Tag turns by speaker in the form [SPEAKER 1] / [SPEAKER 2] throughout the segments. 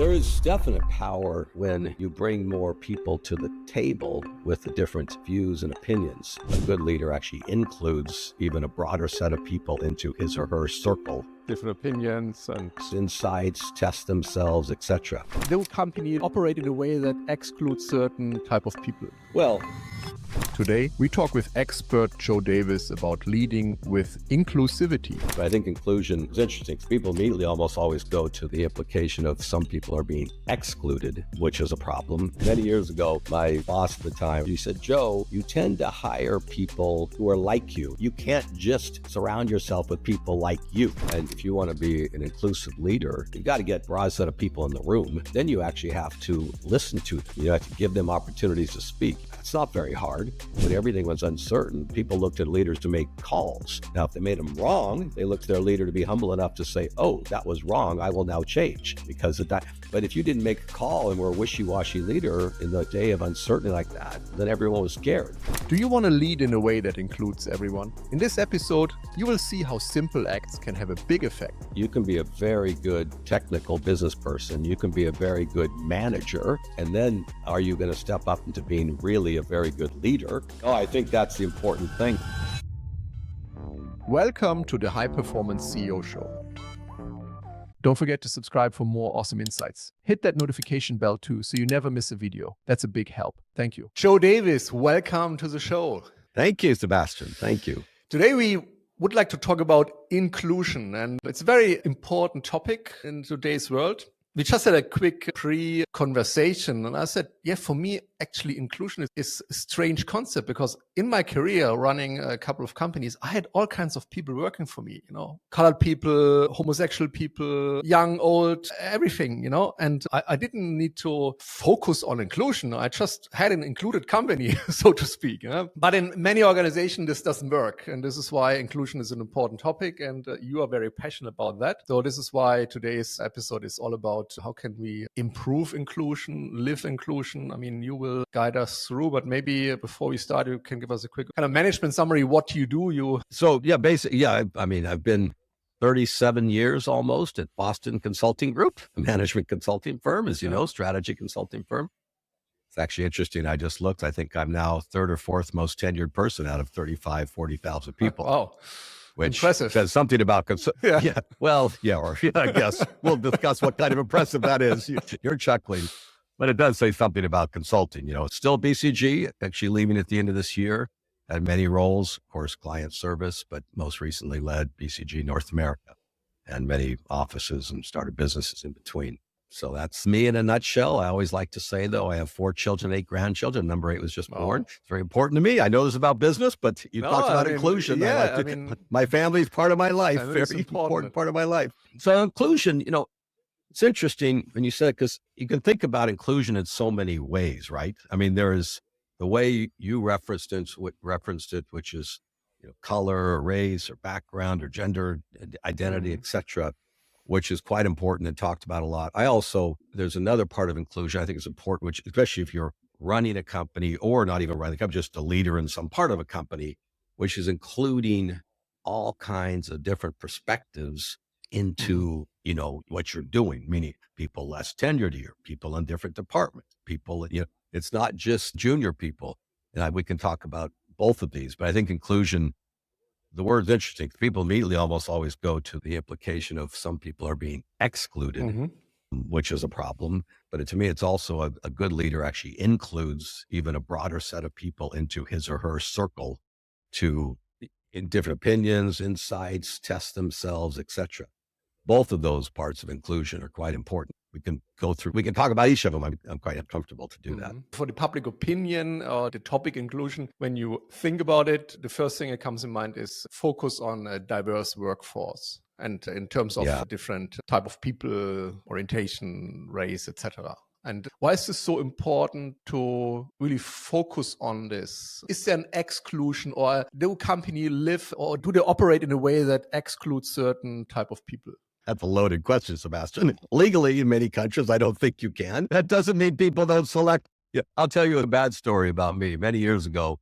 [SPEAKER 1] There is definite power when you bring more people to the table with the different views and opinions. A good leader actually includes even a broader set of people into his or her circle.
[SPEAKER 2] Different opinions and
[SPEAKER 1] Insights, test themselves, etc.
[SPEAKER 2] the company operate in a way that excludes certain type of people.
[SPEAKER 1] Well,
[SPEAKER 2] Today, we talk with expert Joe Davis about leading with inclusivity.
[SPEAKER 1] I think inclusion is interesting. People immediately almost always go to the implication of some people are being excluded, which is a problem. Many years ago, my boss at the time, he said, Joe, you tend to hire people who are like you. You can't just surround yourself with people like you. And if you want to be an inclusive leader, you got to get a broad set of people in the room. Then you actually have to listen to them. You have to give them opportunities to speak. It's not very hard. When everything was uncertain, people looked at leaders to make calls. Now, if they made them wrong, they looked to their leader to be humble enough to say, oh, that was wrong. I will now change because of that. But if you didn't make a call and were a wishy-washy leader in the day of uncertainty like that, then everyone was scared.
[SPEAKER 2] Do you want to lead in a way that includes everyone? In this episode, you will see how simple acts can have a big effect.
[SPEAKER 1] You can be a very good technical business person. You can be a very good manager. And then are you going to step up into being really a very good leader? Oh, I think that's the important thing.
[SPEAKER 2] Welcome to the High Performance CEO Show. Don't forget to subscribe for more awesome insights. Hit that notification bell too, so you never miss a video. That's a big help. Thank you. Joe Davis, welcome to the show.
[SPEAKER 1] Thank you, Sebastian. Thank you.
[SPEAKER 2] Today we would like to talk about inclusion, and it's a very important topic in today's world. We just had a quick pre-conversation, and I said, yeah, for me, actually, inclusion is a strange concept because in my career running a couple of companies, I had all kinds of people working for me, colored people, homosexual people, young, old, everything, and I didn't need to focus on inclusion. I just had an included company, so to speak. But in many organizations, this doesn't work. And this is why inclusion is an important topic. And you are very passionate about that. So this is why today's episode is all about how can we improve inclusion, live inclusion. I mean, you will guide us through, but maybe before we start, you can give us a quick kind of management summary. What you do?
[SPEAKER 1] I've been 37 years almost at Boston Consulting Group, a management consulting firm, as you know, strategy consulting firm. It's actually interesting. I just looked. I think I'm now third or fourth most tenured person out of 40,000 people.
[SPEAKER 2] Oh.
[SPEAKER 1] Which
[SPEAKER 2] impressive.
[SPEAKER 1] says something about, I guess we'll discuss what kind of impressive that is. You're chuckling, but it does say something about consulting. It's still BCG, actually leaving at the end of this year. Had many roles, of course, client service, but most recently led BCG North America and many offices and started businesses in between. So that's me in a nutshell. I always like to say, though, I have 4 children, 8 grandchildren. Number 8 was just born. It's very important to me. I know this is about business, but you talked about inclusion. My family is part of my life, very important part of my life. So inclusion, it's interesting when you said, because you can think about inclusion in so many ways, right? I mean, there is the way you referenced it, which is color or race or background or gender identity, etc., which is quite important and talked about a lot. There's another part of inclusion I think is important, which especially if you're running a company or not even running a company, just a leader in some part of a company, which is including all kinds of different perspectives into, what you're doing, meaning people less tenured here, people in different departments, people, it's not just junior people. And we can talk about both of these, but I think inclusion, the word's interesting. People immediately almost always go to the implication of some people are being excluded, which is a problem. But to me, it's also a good leader actually includes even a broader set of people into his or her circle in different opinions, insights, test themselves, etc. Both of those parts of inclusion are quite important. We can talk about each of them. I'm quite comfortable to do that.
[SPEAKER 2] For the public opinion or the topic inclusion, when you think about it, the first thing that comes in mind is focus on a diverse workforce. And in terms of different type of people, orientation, race, etc. And why is this so important to really focus on this? Is there an exclusion, or do company live or do they operate in a way that excludes certain type of people?
[SPEAKER 1] That's a loaded question, Sebastian. Legally, in many countries, I don't think you can. That doesn't mean people don't select. I'll tell you a bad story about me. Many years ago,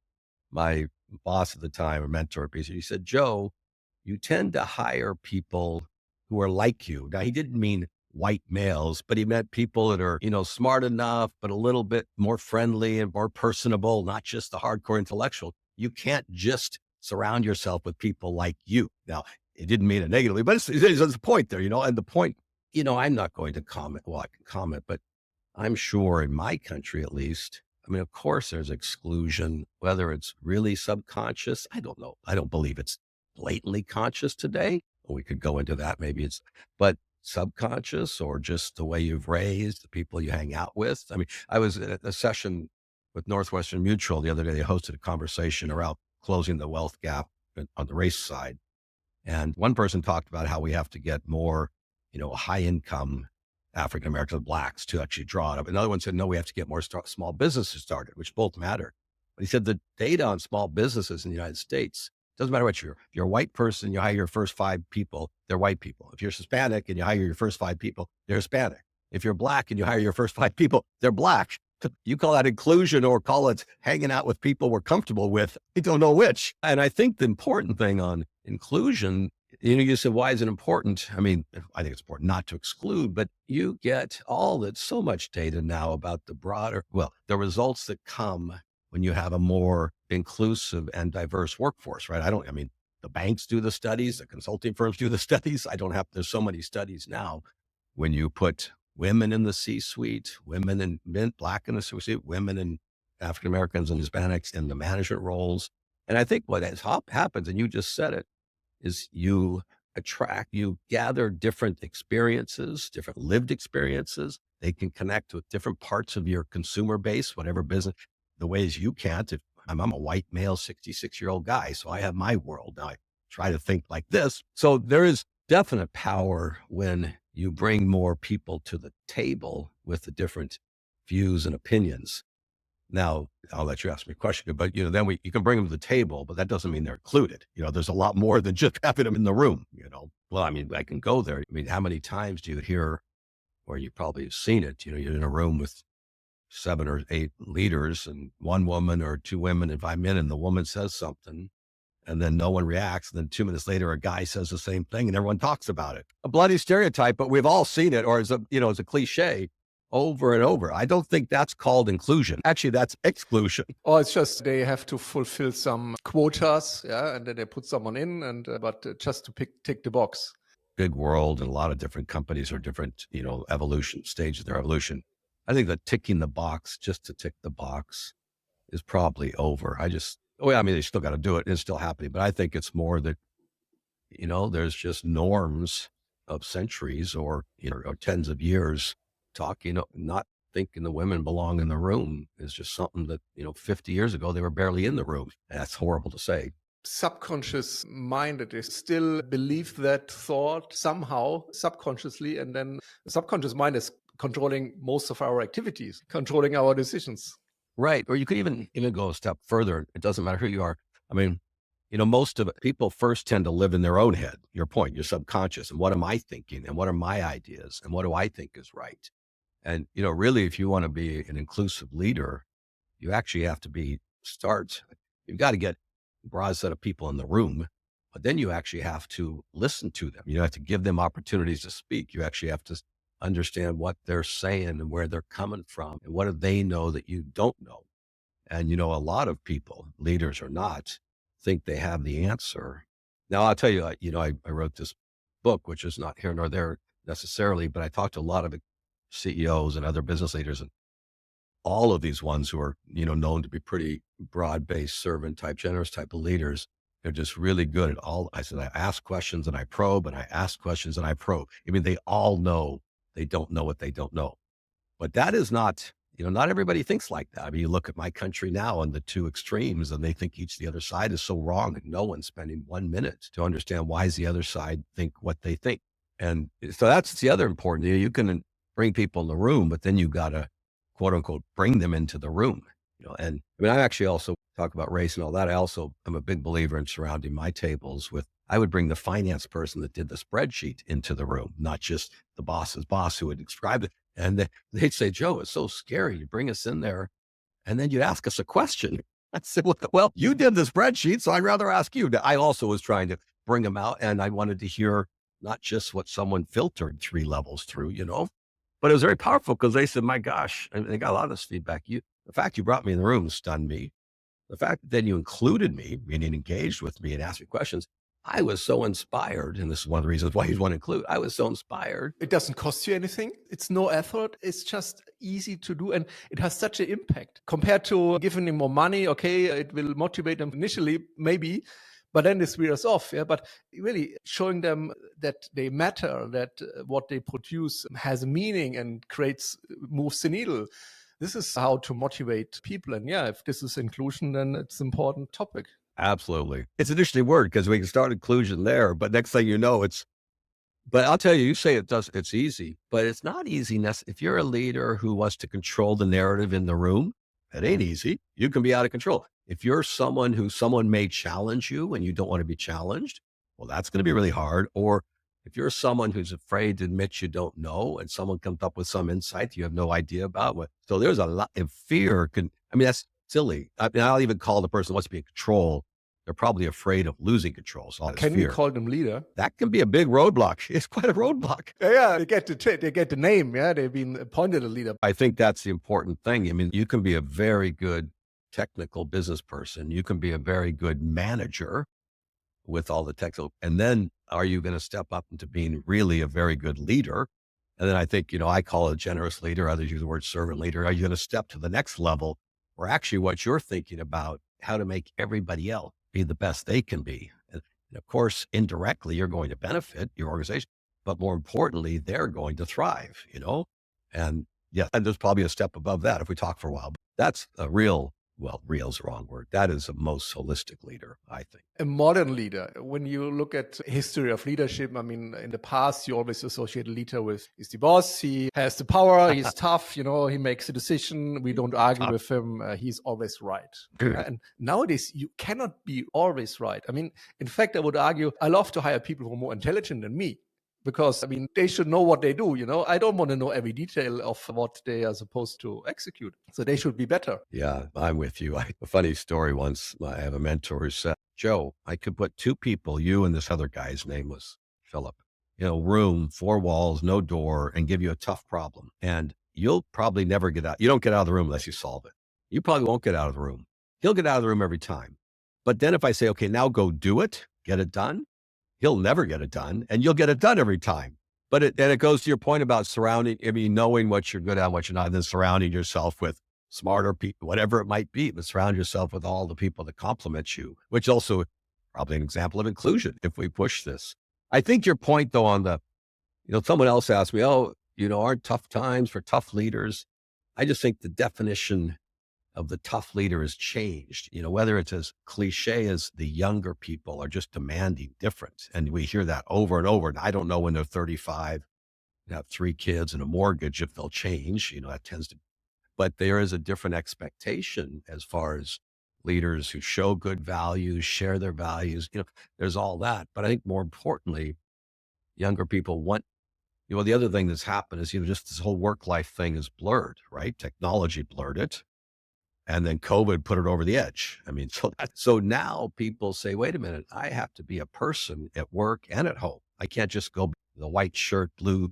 [SPEAKER 1] my boss at the time, a mentor, he said, Joe, you tend to hire people who are like you. Now, he didn't mean white males, but he meant people that are, smart enough, but a little bit more friendly and more personable, not just the hardcore intellectual. You can't just surround yourself with people like you. Now, it didn't mean it negatively, but there's a point there, and the point, I'm not going to comment. Well, I can comment, but I'm sure in my country, at least, I mean, of course, there's exclusion, whether it's really subconscious. I don't know. I don't believe it's blatantly conscious today. We could go into that. Maybe but subconscious or just the way you've raised, the people you hang out with. I mean, I was at a session with Northwestern Mutual the other day. They hosted a conversation around closing the wealth gap on the race side. And one person talked about how we have to get more, high income African Americans, blacks to actually draw it up. Another one said, no, we have to get more small businesses started, which both matter. But he said the data on small businesses in the United States, doesn't matter what you're. If you're a white person, you hire your first 5 people, they're white people. If you're Hispanic and you hire your first 5 people, they're Hispanic. If you're black and you hire your first 5 people, they're black. You call that inclusion or call it hanging out with people we're comfortable with. I don't know which. And I think the important thing on inclusion, you said, why is it important? I mean, I think it's important not to exclude, but you get so much data now about the results that come when you have a more inclusive and diverse workforce, right? The banks do the studies, the consulting firms do the studies. There's so many studies now. When you put women in the C-suite, women and men, black in the C-suite, women and African Americans and Hispanics in the management roles. And I think what happens, and you just said it, is you gather different experiences, different lived experiences. They can connect with different parts of your consumer base, whatever business, the ways you can't. I'm a white male, 66-year-old guy, so I have my world. Now I try to think like this. So there is definite power when you bring more people to the table with the different views and opinions. Now, I'll let you ask me a question, but then you can bring them to the table, but that doesn't mean they're included. There's a lot more than just having them in the room, Well, I mean, I can go there. I mean, how many times do you hear, or you probably have seen it, you're in a room with 7 or 8 leaders and 1 woman or 2 women and 5 men, and the woman says something and then no one reacts. And then 2 minutes later, a guy says the same thing and everyone talks about it. A bloody stereotype, but we've all seen it, or as a cliche over and over. I don't think that's called inclusion. Actually, that's exclusion.
[SPEAKER 2] Or it's just they have to fulfill some quotas, and then they put someone in, but just to tick the box.
[SPEAKER 1] Big world, and a lot of different companies are different, evolution stages of their evolution. I think that ticking the box just to tick the box is probably over. They still got to do it. It's still happening, but I think it's more that, there's just norms of centuries or tens of years talking, not thinking the women belong in the room is just something that, 50 years ago, they were barely in the room. That's horrible to say.
[SPEAKER 2] Subconscious minded, they still believe that thought somehow subconsciously. And then the subconscious mind is controlling most of our activities, controlling our decisions.
[SPEAKER 1] Right. Or you could even go a step further. It doesn't matter who you are. I mean, most of it, people first tend to live in their own head. Your point, your subconscious. And what am I thinking? And what are my ideas? And what do I think is right? And, really, if you want to be an inclusive leader, you actually have to you've got to get a broad set of people in the room, but then you actually have to listen to them. You have to give them opportunities to speak. You actually have to understand what they're saying and where they're coming from and what do they know that you don't know. And, a lot of people, leaders or not, think they have the answer. Now, I'll tell you, I wrote this book, which is not here nor there necessarily, but I talked to a lot of CEOs and other business leaders, and all of these ones who are, known to be pretty broad-based servant type, generous type of leaders. They're just really good at all. I said, I ask questions and I probe, and I ask questions and I probe. I mean, they all know they don't know what they don't know, but that is not, not everybody thinks like that. I mean, you look at my country now on the 2 extremes and they think the other side is so wrong, and no one's spending 1 minute to understand why does the other side think what they think. And so that's the other important. You can bring people in the room, but then you got to, quote unquote, bring them into the room. And I mean, I actually also talk about race and all that. I also am a big believer in surrounding my tables I would bring the finance person that did the spreadsheet into the room, not just the boss's boss who would describe it. And they'd say, Joe, it's so scary. You bring us in there and then you'd ask us a question. I said, well, you did the spreadsheet, so I'd rather ask you. I also was trying to bring them out, and I wanted to hear not just what someone filtered 3 levels through, but it was very powerful because they said, my gosh, and they got a lot of this feedback. The fact you brought me in the room stunned me. The fact that then you included me, meaning engaged with me and asked me questions, I was so inspired. And this is one of the reasons why you'd want to include. I was so inspired.
[SPEAKER 2] It doesn't cost you anything. It's no effort. It's just easy to do. And it has such an impact compared to giving them more money. Okay, it will motivate them initially, maybe, but then this wears off. Yeah, but really showing them that they matter, that what they produce has meaning and moves the needle. This is how to motivate people. And yeah, if this is inclusion, then it's an important topic.
[SPEAKER 1] Absolutely. It's an interesting word because we can start inclusion there, but next thing you know, but I'll tell you, you say it's easy, but it's not easy. If you're a leader who wants to control the narrative in the room, it ain't easy. You can be out of control. If you're someone may challenge you and you don't want to be challenged, well, that's going to be really hard. Or if you're someone who's afraid to admit you don't know and someone comes up with some insight you have no idea about. So there's a lot of fear. That's silly. I'll even call the person who wants to be in control. They're probably afraid of losing control. So
[SPEAKER 2] can you call them leader?
[SPEAKER 1] That can be a big roadblock. It's quite a roadblock.
[SPEAKER 2] Yeah, they get the name. Yeah, they've been appointed a leader.
[SPEAKER 1] I think that's the important thing. You can be a very good technical business person. You can be a very good manager with all the technical. And then are you going to step up into being really a very good leader? And then I think, I call it a generous leader. Others use the word servant leader. Are you going to step to the next level where actually what you're thinking about, how to make everybody else be the best they can be? And of course, indirectly, you're going to benefit your organization, but more importantly, they're going to thrive, and yeah, and there's probably a step above that if we talk for a while. But that's a real is the wrong word. That is a most holistic leader, I think.
[SPEAKER 2] A modern leader. When you look at history of leadership, in the past, you always associate a leader with, he's the boss, he has the power, he's tough, he makes a decision, we don't argue with him, he's always right. And nowadays, you cannot be always right. In fact, I would argue, I love to hire people who are more intelligent than me. Because, they should know what they do, I don't want to know every detail of what they are supposed to execute. So they should be better.
[SPEAKER 1] Yeah, I'm with you. A funny story once, I have a mentor who said, Joe, I could put 2 people, you and this other guy's name was Philip, room, 4 walls, no door, and give you a tough problem. And you'll probably never get out. You don't get out of the room unless you solve it. You probably won't get out of the room. He'll get out of the room every time. But then if I say, okay, now go do it, get it done, he'll never get it done, and you'll get it done every time. But it goes to your point about knowing what you're good at, what you're not, and then surrounding yourself with smarter people, whatever it might be, but surround yourself with all the people that complement you, which also probably an example of inclusion if we push this. I think your point though on someone else asked me, aren't tough times for tough leaders? I just think the definition of the tough leader has changed, whether it's as cliche as the younger people are just demanding different. And we hear that over and over. And I don't know when they're 35 and have 3 kids and a mortgage, if they'll change, that tends to, but there is a different expectation as far as leaders who show good values, share their values, there's all that. But I think more importantly, younger people want, the other thing that's happened is, just this whole work-life thing is blurred, right? Technology blurred it. And then COVID put it over the edge. So now people say, wait a minute, I have to be a person at work and at home. I can't just go the white shirt, blue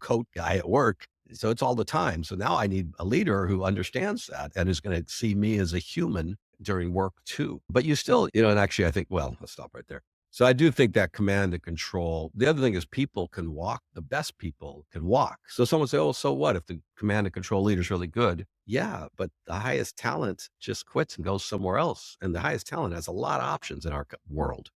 [SPEAKER 1] coat guy at work. So it's all the time. So now I need a leader who understands that and is going to see me as a human during work too. But you still, and actually I think, let's stop right there. So I do think that command and control. The other thing is people can walk. The best people can walk. So someone say, so what if the command and control leader is really good? Yeah, but the highest talent just quits and goes somewhere else. And the highest talent has a lot of options in our world.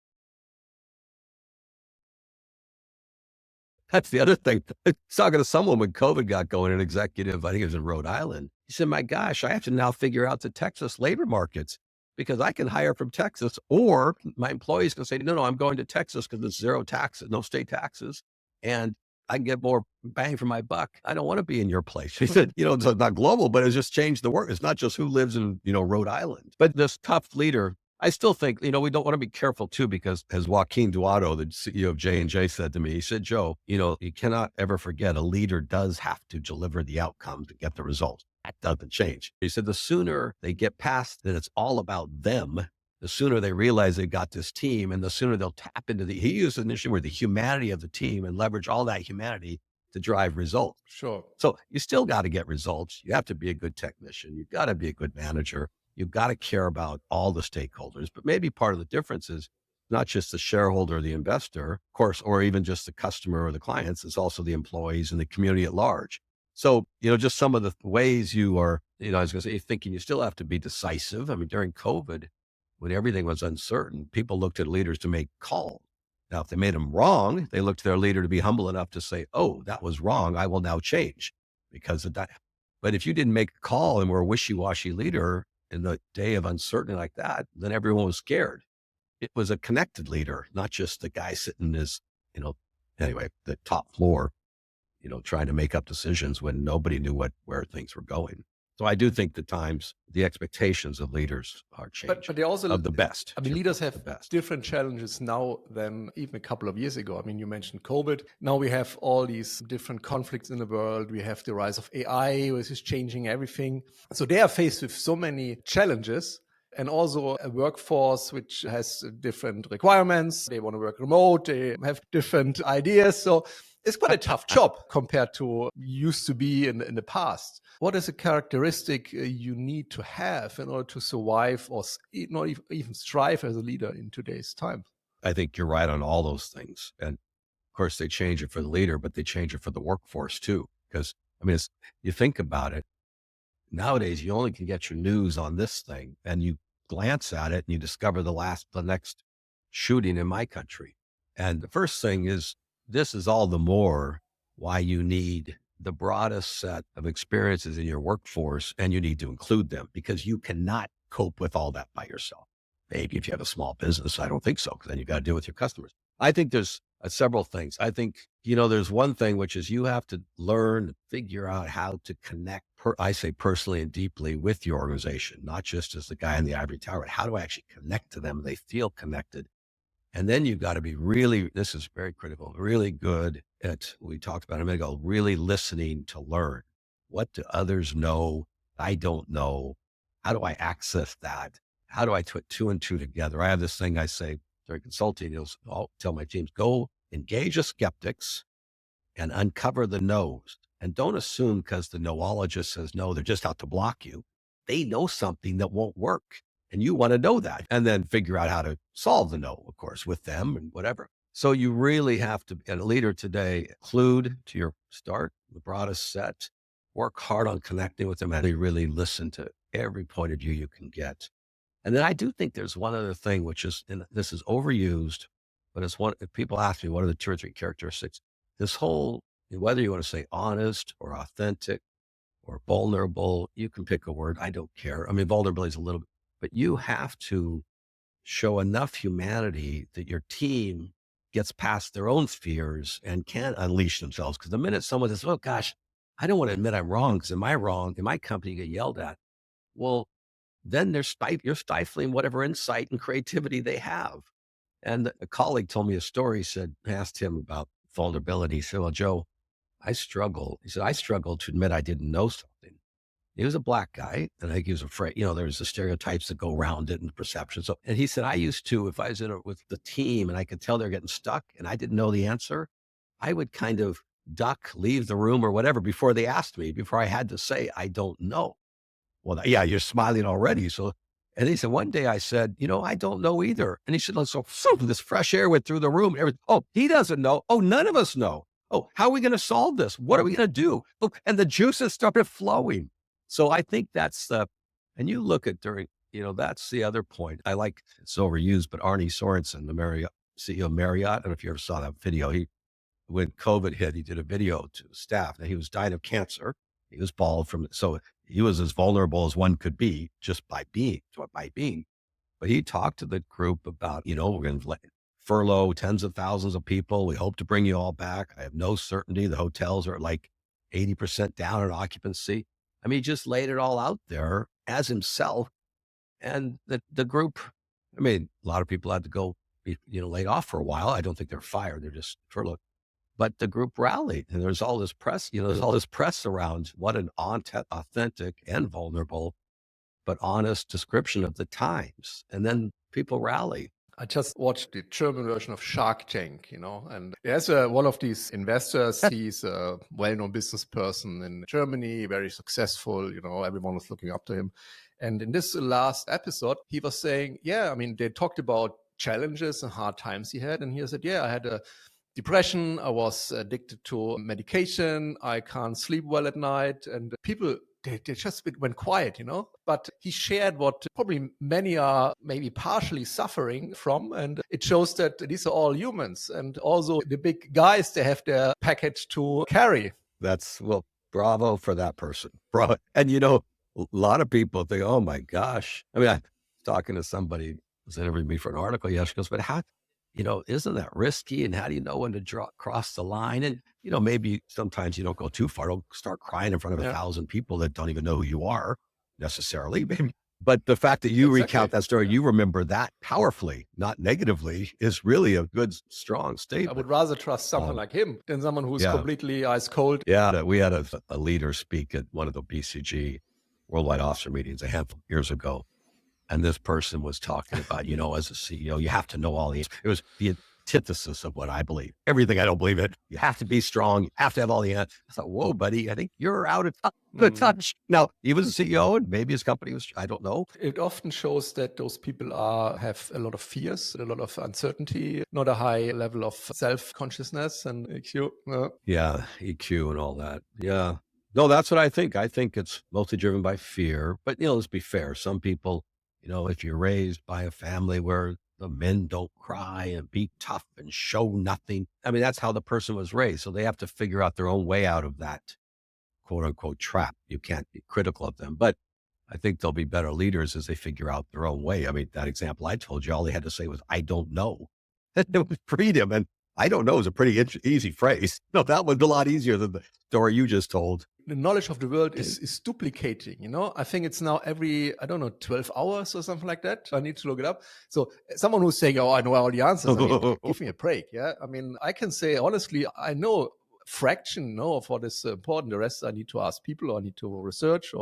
[SPEAKER 1] That's the other thing. I was talking to someone when COVID got going, an executive, I think it was in Rhode Island. He said, my gosh, I have to now figure out the Texas labor markets because I can hire from Texas, or my employees can say, no, I'm going to Texas because it's 0 taxes, no state taxes. And I can get more bang for my buck. I don't want to be in your place. He said, it's not global, but it's just changed the work. It's not just who lives in, Rhode Island. But this tough leader, I still think, we don't want to be careful too, because as Joaquin Duato, the CEO of J&J said to me, he said, Joe, you cannot ever forget a leader does have to deliver the outcomes to get the results. That doesn't change. He said, the sooner they get past that it's all about them the sooner they realize they've got this team and the sooner they'll tap into he used an initiative where the humanity of the team and leverage all that humanity to drive results.
[SPEAKER 2] Sure.
[SPEAKER 1] So you still got to get results. You have to be a good technician. You've got to be a good manager. You've got to care about all the stakeholders, but maybe part of the difference is not just the shareholder or the investor, of course, or even just the customer or the clients, it's also the employees and the community at large. So, just some of the ways you are, I was going to say, thinking you still have to be decisive. I mean, during COVID, when everything was uncertain, people looked at leaders to make calls. Now, if they made them wrong, they looked to their leader to be humble enough to say, oh, that was wrong. I will now change because of that. But if you didn't make a call and were a wishy-washy leader in the day of uncertainty like that, then everyone was scared. It was a connected leader, not just the guy sitting as, the top floor, trying to make up decisions when nobody knew where things were going. So I do think the expectations of leaders are changing.
[SPEAKER 2] But they also
[SPEAKER 1] of the best.
[SPEAKER 2] I mean, leaders have different challenges now than even a couple of years ago. I mean, you mentioned COVID. Now we have all these different conflicts in the world. We have the rise of AI, which is changing everything. So they are faced with so many challenges. And also a workforce which has different requirements. They want to work remote. They have different ideas. So it's quite a tough job compared to used to be in the past. What is a characteristic you need to have in order to survive or not even strive as a leader in today's time?
[SPEAKER 1] I think you're right on all those things. And of course, they change it for the leader, but they change it for the workforce too. Because, you think about it, nowadays, you only can get your news on this thing and you glance at it and you discover the next shooting in my country. And the first thing is, this is all the more why you need the broadest set of experiences in your workforce, and you need to include them because you cannot cope with all that by yourself. Maybe if you have a small business, I don't think so, because then you got to deal with your customers. I think there's several things. I think, there's one thing, which is you have to learn to figure out how to connect, I say personally and deeply, with your organization, not just as the guy in the ivory tower. How do I actually connect to them? They feel connected. And then you've got to be this is very critical, really good at, we talked about a minute ago, really listening to learn. What do others know I don't know? How do I access that? How do I put two and two together? I have this thing I say during consulting, I'll tell my teams, go engage the skeptics and uncover the no's. And don't assume because the noologist says no, they're just out to block you. They know something that won't work. And you want to know that and then figure out how to solve the no, of course, with them and whatever. So you really have to, and a leader today, include to your start, the broadest set, work hard on connecting with them and really listen to every point of view you can get. And then I do think there's one other thing, which is, and this is overused, but it's one, if people ask me, what are the 2 or 3 characteristics? This whole, whether you want to say honest or authentic or vulnerable, you can pick a word. I don't care. Vulnerability is a little bit, but you have to show enough humanity that your team gets past their own fears and can unleash themselves. Because the minute someone says, oh gosh, I don't want to admit I'm wrong, because am I wrong? In my company, you get yelled at. Well, then you're stifling whatever insight and creativity they have. And a colleague told me a story, asked him about vulnerability. He said, well, Joe, I struggle. He said, I struggled to admit I didn't know something. He was a black guy, and I think he was afraid, there's the stereotypes that go around it and the perception. So, and he said, I used to, if I was with the team and I could tell they're getting stuck and I didn't know the answer, I would kind of duck, leave the room or whatever before they asked me, before I had to say, I don't know. Well, yeah, you're smiling already. So, and he said, one day I said, I don't know either. And he said, so this fresh air went through the room. Oh, he doesn't know. Oh, none of us know. Oh, how are we going to solve this? What are we going to do? Oh, and the juices started flowing. So I think and you look at that's the other point. I like, it's overused, but Arne Sorensen, the CEO of Marriott, I don't know if you ever saw that video. When COVID hit, he did a video to staff that he was dying of cancer. He was bald so he was as vulnerable as one could be just by being. But he talked to the group about, we're going to furlough tens of thousands of people. We hope to bring you all back. I have no certainty. The hotels are like 80% down in occupancy. He just laid it all out there as himself. And the group, a lot of people had to go be, laid off for a while. I don't think they're fired. They're just furloughed. But the group rallied, and there's all this press, around what an authentic and vulnerable, but honest description of the times. And then people rally.
[SPEAKER 2] I just watched the German version of Shark Tank, and there's one of these investors. He's a well-known business person in Germany, very successful, everyone was looking up to him. And in this last episode, he was saying, they talked about challenges and hard times he had. And he said, I had a depression. I was addicted to medication. I can't sleep well at night. And people, they just went quiet, But he shared what probably many are maybe partially suffering from. And it shows that these are all humans. And also the big guys, they have their package to carry.
[SPEAKER 1] Well, bravo for that person. Bravo. And, a lot of people think, oh my gosh. I was talking to somebody who was interviewing me for an article yesterday. She goes, but how, isn't that risky? And how do you know when to cross the line? And, maybe sometimes you don't go too far. Don't start crying in front of 1,000 people that don't even know who you are necessarily. Maybe. But the fact that you recount that story, you remember that powerfully, not negatively, is really a good, strong statement.
[SPEAKER 2] I would rather trust someone like him than someone who's completely ice cold.
[SPEAKER 1] Yeah, we had a leader speak at one of the BCG Worldwide Officer meetings a handful of years ago. And this person was talking about, as a CEO, you have to know all the answers. It was the antithesis of what I believe. Everything I don't believe in. You have to be strong. You have to have all the answers. I thought, whoa, buddy, I think you're out of touch. Now, he was a CEO and maybe his company was, I don't know.
[SPEAKER 2] It often shows that those people have a lot of fears, a lot of uncertainty, not a high level of self-consciousness and EQ.
[SPEAKER 1] Yeah, EQ and all that. Yeah. No, that's what I think. I think it's mostly driven by fear. But, let's be fair. Some people, if you're raised by a family where the men don't cry and be tough and show nothing, that's how the person was raised. So they have to figure out their own way out of that quote unquote trap. You can't be critical of them, but I think they'll be better leaders as they figure out their own way. That example I told you, all they had to say was, I don't know. It was freedom. And I don't know is a pretty easy phrase. No, that was a lot easier than the story you just told.
[SPEAKER 2] The knowledge of the world is duplicating, I think it's now every, 12 hours or something like that. I need to look it up. So someone who's saying, I know all the answers, give me a break. Yeah. I can say, honestly, I know fraction of what is important. The rest I need to ask people or I need to research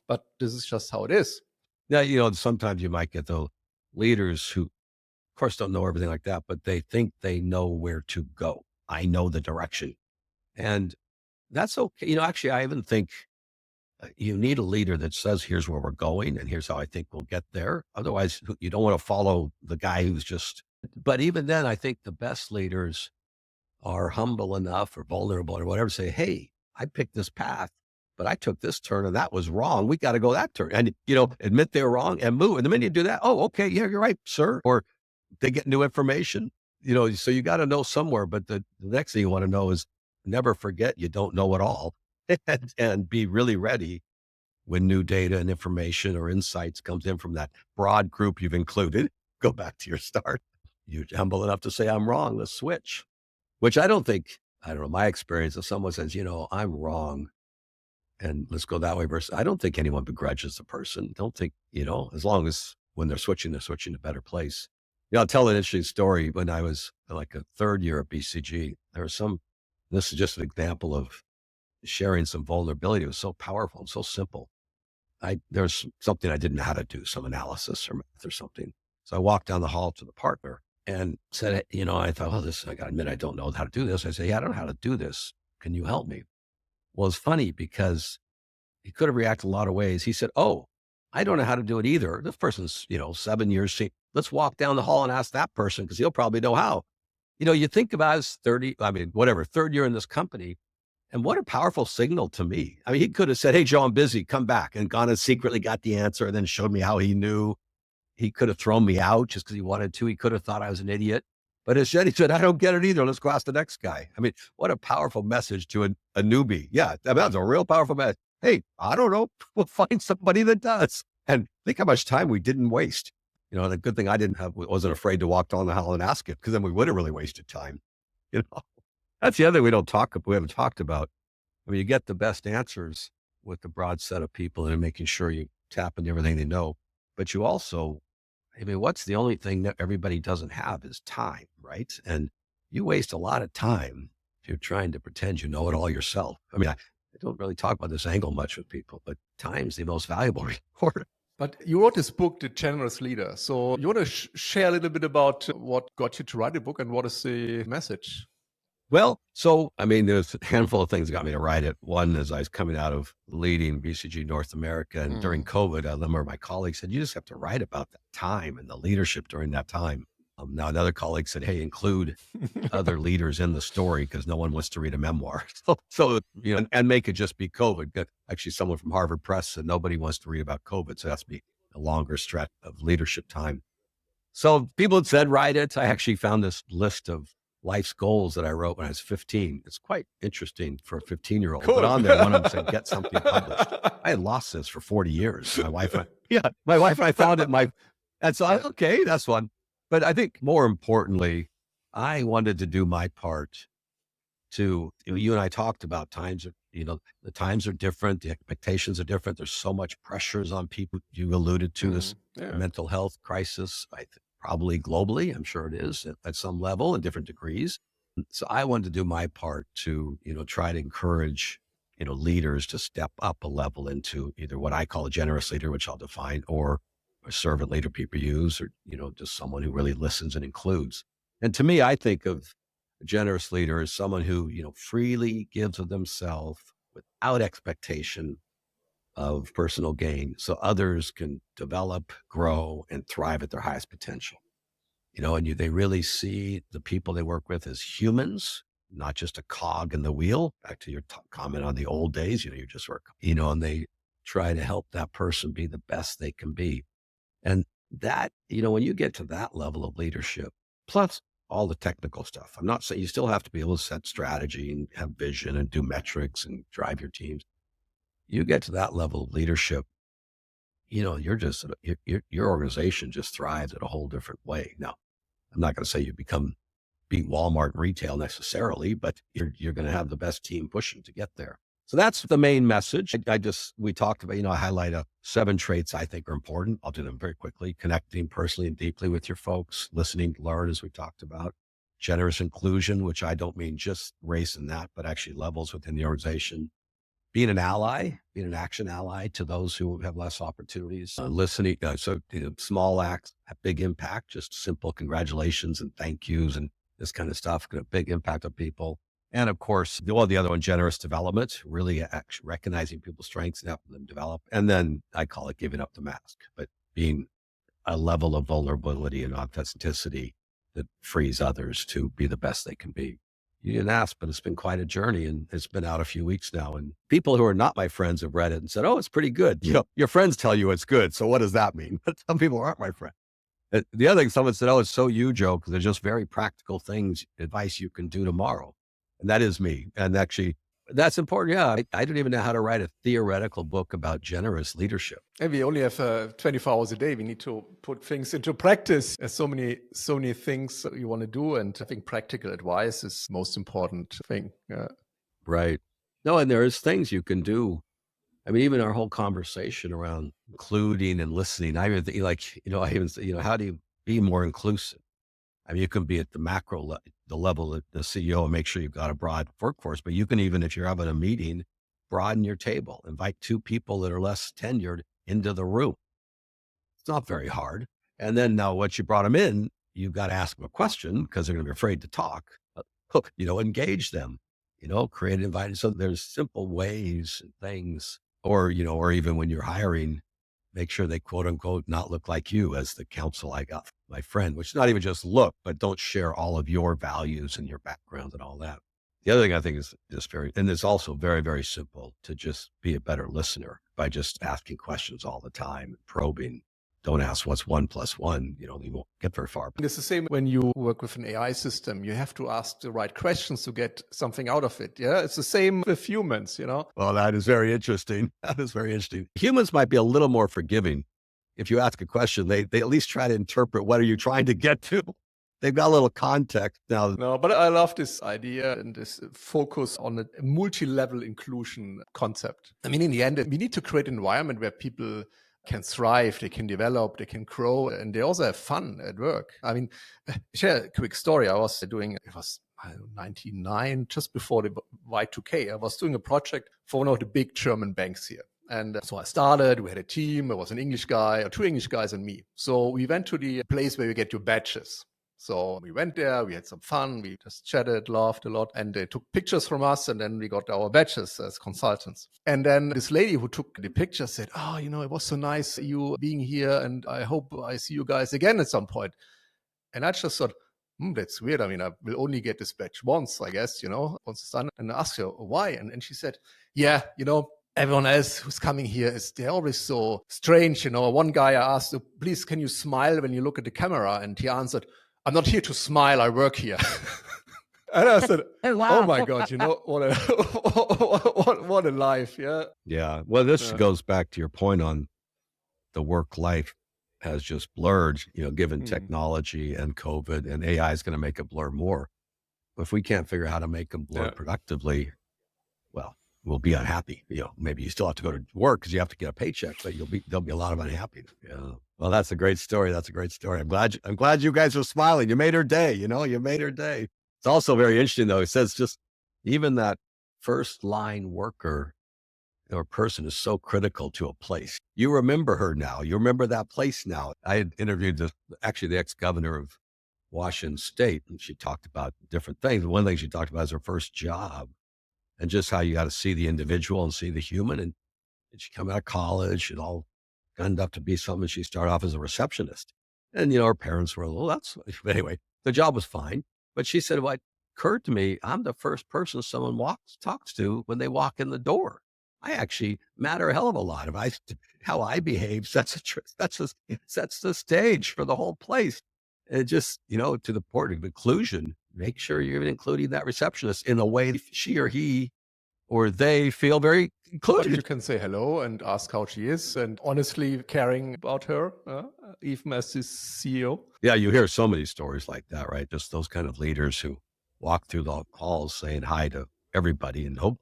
[SPEAKER 2] but this is just how it is.
[SPEAKER 1] Yeah. Sometimes you might get the leaders who, of course, don't know everything like that, but they think they know where to go. I know the direction. And that's okay. Actually, I even think you need a leader that says, here's where we're going and here's how I think we'll get there. Otherwise, you don't want to follow the guy who's but even then, I think the best leaders are humble enough or vulnerable or whatever to say, hey, I picked this path, but I took this turn and that was wrong. We got to go that turn and, admit they're wrong and move. And the minute you do that, oh, okay, yeah, you're right, sir. Or they get new information, so you got to know somewhere. But the next thing you want to know is never forget you don't know it all and be really ready when new data and information or insights comes in from that broad group you've included. Go back to your start. You're humble enough to say, I'm wrong. Let's switch, which I don't know, my experience, if someone says, I'm wrong and let's go that way versus, I don't think anyone begrudges the person. Don't think, as long as when they're switching to a better place. I'll tell an interesting story. When I was like a third year at BCG, this is just an example of sharing some vulnerability. It was so powerful and so simple. There's something I didn't know how to do, some analysis or math or something. So I walked down the hall to the partner and said, I thought, I got to admit, I don't know how to do this. I said, I don't know how to do this. Can you help me? Well, it's funny because he could have reacted a lot of ways. He said, I don't know how to do it either. This person's, 7 years. Let's walk down the hall and ask that person because he'll probably know how. You think about his third year in this company, and what a powerful signal to me. He could have said, hey, Joe, I'm busy, come back, and gone and secretly got the answer and then showed me how he knew. He could have thrown me out just because he wanted to. He could have thought I was an idiot. But instead he said, I don't get it either. Let's go ask the next guy. What a powerful message to a newbie. Yeah, that's a real powerful message. Hey, I don't know. We'll find somebody that does. And think how much time we didn't waste. The good thing I wasn't afraid to walk down the hall and ask it, because then we would have really wasted time. That's the other thing we haven't talked about. You get the best answers with the broad set of people and making sure you tap into everything they know. But you also, what's the only thing that everybody doesn't have is time, right? And you waste a lot of time if you're trying to pretend you know it all yourself. I don't really talk about this angle much with people, but time's the most valuable resource.
[SPEAKER 2] But you wrote this book, The Generous Leader. So you want to share a little bit about what got you to write the book and what is the message?
[SPEAKER 1] Well, so, I mean, there's a handful of things that got me to write it. One is I was coming out of leading BCG North America, and during COVID, a number of my colleagues said, you just have to write about that time and the leadership during that time. Now, another colleague said, hey, include other leaders in the story because no one wants to read a memoir. So and make it just be COVID. Actually, someone from Harvard Press said nobody wants to read about COVID, so it has to be a longer stretch of leadership time. So people had said, write it. I actually found this list of life's goals that I wrote when I was 15. It's quite interesting for a 15-year-old.
[SPEAKER 2] Cool.
[SPEAKER 1] But on there, one of them said, get something published. I had lost this for 40 years. My wife and I found it. And so okay, that's one. But I think more importantly, I wanted to do my part to, you and I talked about times, the times are different. The expectations are different. There's so much pressures on people. You alluded to this mental health crisis, probably globally. I'm sure it is at some level in different degrees. So I wanted to do my part to, try to encourage, leaders to step up a level into either what I call a generous leader, which I'll define, or a servant leader people use, or, just someone who really listens and includes. And to me, I think of a generous leader as someone who, freely gives of themselves without expectation of personal gain, so others can develop, grow, and thrive at their highest potential. And they really see the people they work with as humans, not just a cog in the wheel. Back to your comment on the old days, you just work, and they try to help that person be the best they can be. And that, when you get to that level of leadership, plus all the technical stuff, I'm not saying you still have to be able to set strategy and have vision and do metrics and drive your teams. You get to that level of leadership, you're just, your organization just thrives in a whole different way. Now, I'm not going to say you beat Walmart retail necessarily, but you're going to have the best team pushing to get there. So that's the main message. We talked about, I highlight 7 traits I think are important. I'll do them very quickly. Connecting personally and deeply with your folks, listening to learn, as we talked about. Generous inclusion, which I don't mean just race and that, but actually levels within the organization. Being an ally, being an action ally to those who have less opportunities. Listening, small acts have big impact, just simple congratulations and thank yous and this kind of stuff, got a big impact on people. And of course, the other one, generous development, really recognizing people's strengths and helping them develop. And then I call it giving up the mask, but being a level of vulnerability and authenticity that frees others to be the best they can be. You didn't ask, but it's been quite a journey, and it's been out a few weeks now. And people who are not my friends have read it and said, oh, it's pretty good. Your friends tell you it's good. So what does that mean? But some people aren't my friends. The other thing, someone said, oh, it's so you, Joe, because they're just very practical things, advice you can do tomorrow. And that is me. And actually, that's important. Yeah, I don't even know how to write a theoretical book about generous leadership.
[SPEAKER 2] And we only have 24 hours a day. We need to put things into practice. There's so many things that you want to do. And I think practical advice is the most important thing. Yeah.
[SPEAKER 1] Right. No, and there's things you can do. I mean, even our whole conversation around including and listening, I even think how do you be more inclusive? I mean, you can be at the macro the level of the CEO and make sure you've got a broad workforce, but you can even, if you're having a meeting, broaden your table, invite 2 people that are less tenured into the room. It's not very hard. And then now once you brought them in, you've got to ask them a question because they're going to be afraid to talk, engage them, create an invite. So there's simple ways and things, or even when you're hiring, make sure they quote unquote not look like you, as the counsel I got from my friend, which is not even just look, but don't share all of your values and your background and all that. The other thing I think is just and it's also very, very simple to just be a better listener by just asking questions all the time, probing. Don't ask what's 1 + 1, you won't get very far.
[SPEAKER 2] It's the same when you work with an AI system. You have to ask the right questions to get something out of it. Yeah, it's the same with humans,
[SPEAKER 1] Well, that is very interesting. Humans might be a little more forgiving. If you ask a question, they at least try to interpret what are you trying to get to. They've got a little context now.
[SPEAKER 2] No, but I love this idea and this focus on a multi-level inclusion concept. I mean, in the end, we need to create an environment where people can thrive, they can develop, they can grow, and they also have fun at work. I mean, share a quick story. It was 99, just before the Y2K. I was doing a project for one of the big German banks here. And so I started, we had a team, there was an English guy, or 2 English guys and me. So we went to the place where you get your badges. So we went there, we had some fun, we just chatted, laughed a lot, and they took pictures from us, and then we got our badges as consultants. And then this lady who took the picture said, oh, it was so nice you being here, and I hope I see you guys again at some point. And I just thought, that's weird. I mean, I will only get this badge once, I guess, once it's done. And I asked her, why? And she said, yeah, everyone else who's coming here they're always so strange. One guy I asked, please, can you smile when you look at the camera? And he answered, I'm not here to smile, I work here. And I said, oh my God, what a life. Yeah.
[SPEAKER 1] Yeah. Well, this goes back to your point on the work life has just blurred, given technology and COVID, and AI is going to make it blur more. But if we can't figure out how to make them blur productively, well, we'll be unhappy. Maybe you still have to go to work because you have to get a paycheck, but there'll be a lot of unhappiness. Yeah. Well, that's a great story. That's a great story. I'm glad you guys are smiling. You made her day. You made her day. It's also very interesting though. It says just even that first line worker or person is so critical to a place. You remember her now. You remember that place now. I had interviewed the ex-governor of Washington State, and she talked about different things. One thing she talked about is her first job and just how you got to see the individual and see the human. And she came out of college and all gunned up to be something. She started off as a receptionist. And, her parents were but anyway, the job was fine. But she said, well, it occurred to me, I'm the first person someone talks to when they walk in the door. I actually matter a hell of a lot. How I behave sets the stage for the whole place. And just, to the point of inclusion, make sure you're including that receptionist in a way she or he or they feel very included.
[SPEAKER 2] But you can say hello and ask how she is and honestly caring about her, even as the CEO.
[SPEAKER 1] Yeah, you hear so many stories like that, right? Just those kind of leaders who walk through the halls saying hi to everybody and hope,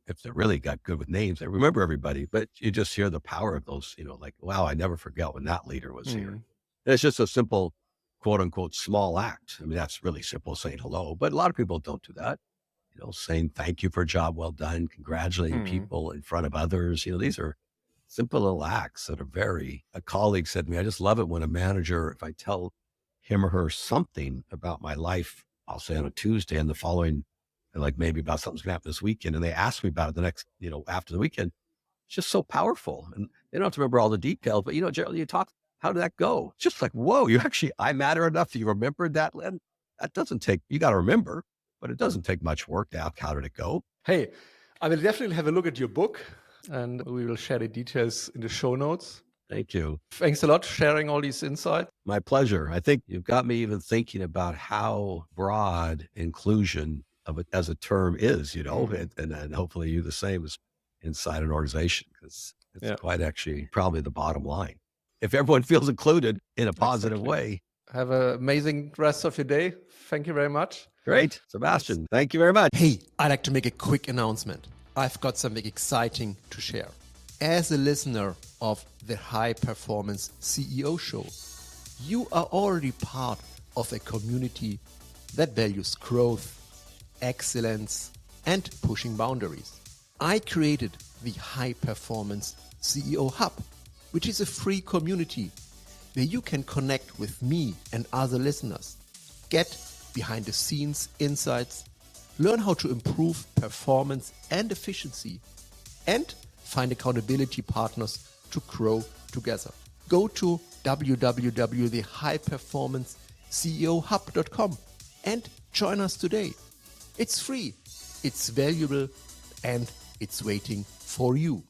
[SPEAKER 1] if they really got good with names, they remember everybody. But you just hear the power of those, like, wow, I never forget when that leader was here. And it's just a simple, quote unquote, small act. I mean, that's really simple, saying hello, but a lot of people don't do that. Saying thank you for a job well done, congratulating people in front of others. These are simple little acts that are a colleague said to me, I just love it when a manager, if I tell him or her something about my life, I'll say on a Tuesday and the following, like maybe about something's gonna happen this weekend. And they ask me about it the next, after the weekend. It's just so powerful. And they don't have to remember all the details, but Gerald, you talk, how did that go? It's just like, whoa, I matter enough that you remembered that. And that doesn't take, you got to remember. But it doesn't take much work to ask, how did it go?
[SPEAKER 2] Hey, I will definitely have a look at your book and we will share the details in the show notes.
[SPEAKER 1] Thank you.
[SPEAKER 2] Thanks a lot for sharing all these insights.
[SPEAKER 1] My pleasure. I think you've got me even thinking about how broad inclusion of it as a term is, and hopefully you the same as inside an organization, because it's quite actually probably the bottom line. If everyone feels included in a positive way.
[SPEAKER 2] Have an amazing rest of your day. Thank you very much.
[SPEAKER 1] Great. Sebastian, thank you very much.
[SPEAKER 2] Hey, I'd like to make a quick announcement. I've got something exciting to share. As a listener of the High Performance CEO Show, you are already part of a community that values growth, excellence, and pushing boundaries. I created the High Performance CEO Hub, which is a free community where you can connect with me and other listeners, get behind the scenes insights, learn how to improve performance and efficiency, and find accountability partners to grow together. Go to www.thehighperformanceCEOHub.com and join us today. It's free, it's valuable, and it's waiting for you.